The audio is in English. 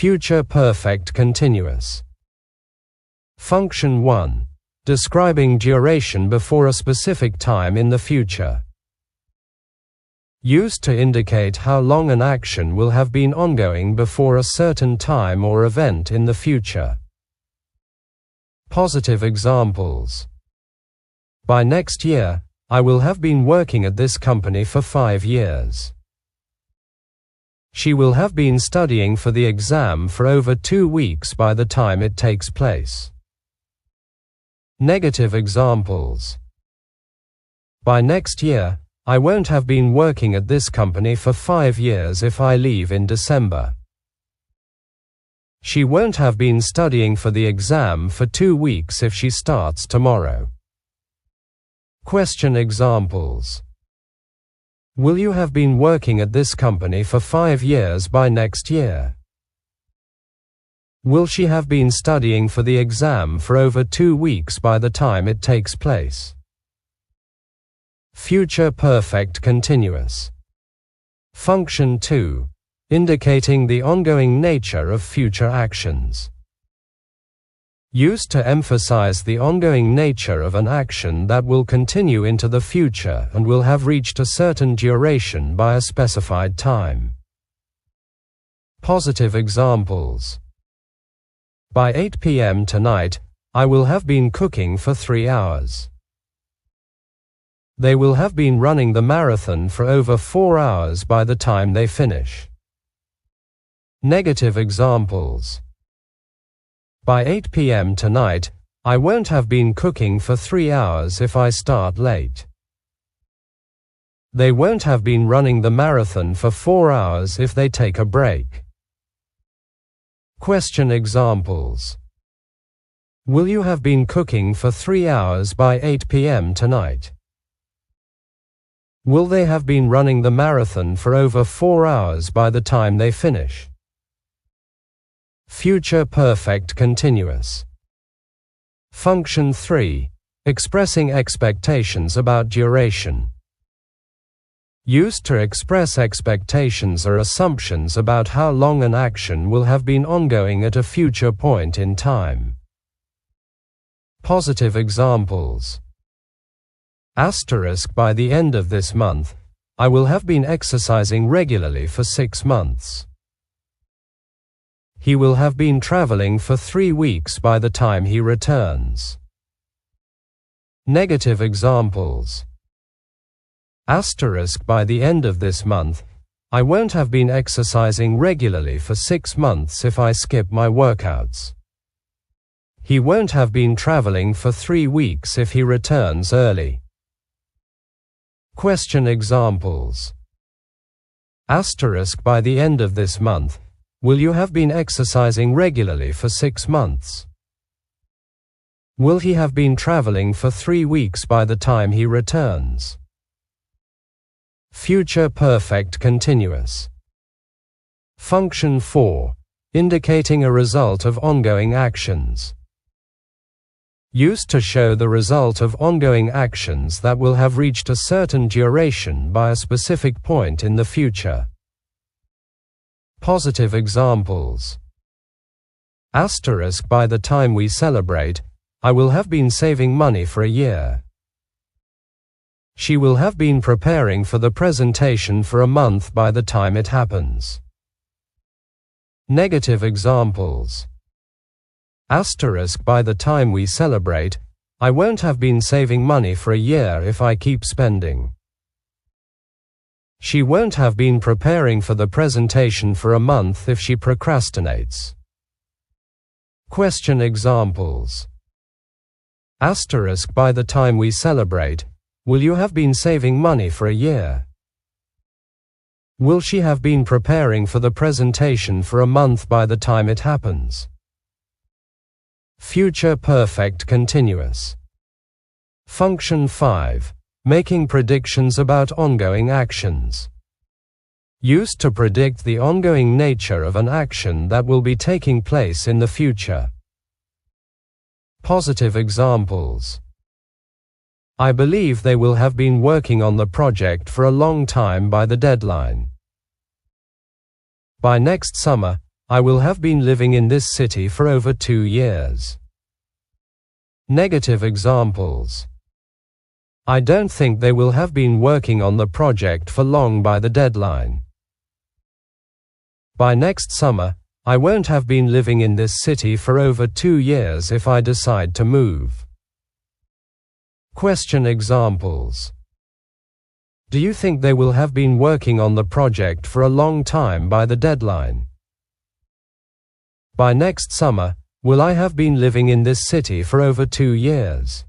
Future perfect continuous. Function 1. Describing duration before a specific time in the future. Used to indicate how long an action will have been ongoing before a certain time or event in the future. Positive examples. By next year, I will have been working at this company for 5 years. She will have been studying for the exam for over 2 weeks by the time it takes place. Negative examples. By next year, I won't have been working at this company for 5 years if I leave in December. She won't have been studying for the exam for 2 weeks if she starts tomorrow. Question examples. Will you have been working at this company for 5 years by next year? Will she have been studying for the exam for over 2 weeks by the time it takes place? Future perfect continuous. Function 2. Indicating the ongoing nature of future actions. Used to emphasize the ongoing nature of an action that will continue into the future and will have reached a certain duration by a specified time. Positive examples. By 8 p.m. tonight, I will have been cooking for 3 hours. They will have been running the marathon for over 4 hours by the time they finish. Negative examples. By 8 p.m. tonight, I won't have been cooking for 3 hours if I start late. They won't have been running the marathon for 4 hours if they take a break. Question examples. Will you have been cooking for 3 hours by 8 p.m. tonight? Will they have been running the marathon for over 4 hours by the time they finish? Future perfect continuous. Function 3. Expressing expectations about duration. Used to express expectations or assumptions about how long an action will have been ongoing at a future point in time. Positive examples. Asterisk by the end of this month, I will have been exercising regularly for 6 months. He will have been traveling for 3 weeks by the time he returns. Negative examples. Asterisk by the end of this month, I won't have been exercising regularly for 6 months if I skip my workouts. He won't have been traveling for 3 weeks if he returns early. Question examples. Asterisk by the end of this month, will you have been exercising regularly for 6 months? Will he have been traveling for 3 weeks by the time he returns? Future perfect continuous. Function 4. Indicating a result of ongoing actions. Used to show the result of ongoing actions that will have reached a certain duration by a specific point in the future. Positive examples. Asterisk by the time we celebrate, I will have been saving money for a year. She will have been preparing for the presentation for a month by the time it happens. Negative examples. Asterisk by the time we celebrate, I won't have been saving money for a year if I keep spending. She won't have been preparing for the presentation for a month if she procrastinates. Question examples. Asterisk by the time we celebrate, will you have been saving money for a year? Will she have been preparing for the presentation for a month by the time it happens? Future perfect continuous. Function 5. Making predictions about ongoing actions. Used to predict the ongoing nature of an action that will be taking place in the future. Positive examples. I believe they will have been working on the project for a long time by the deadline. By next summer, I will have been living in this city for over 2 years. Negative examples. I don't think they will have been working on the project for long by the deadline. By next summer, I won't have been living in this city for over 2 years if I decide to move. Question examples. Do you think they will have been working on the project for a long time by the deadline? By next summer, will I have been living in this city for over 2 years?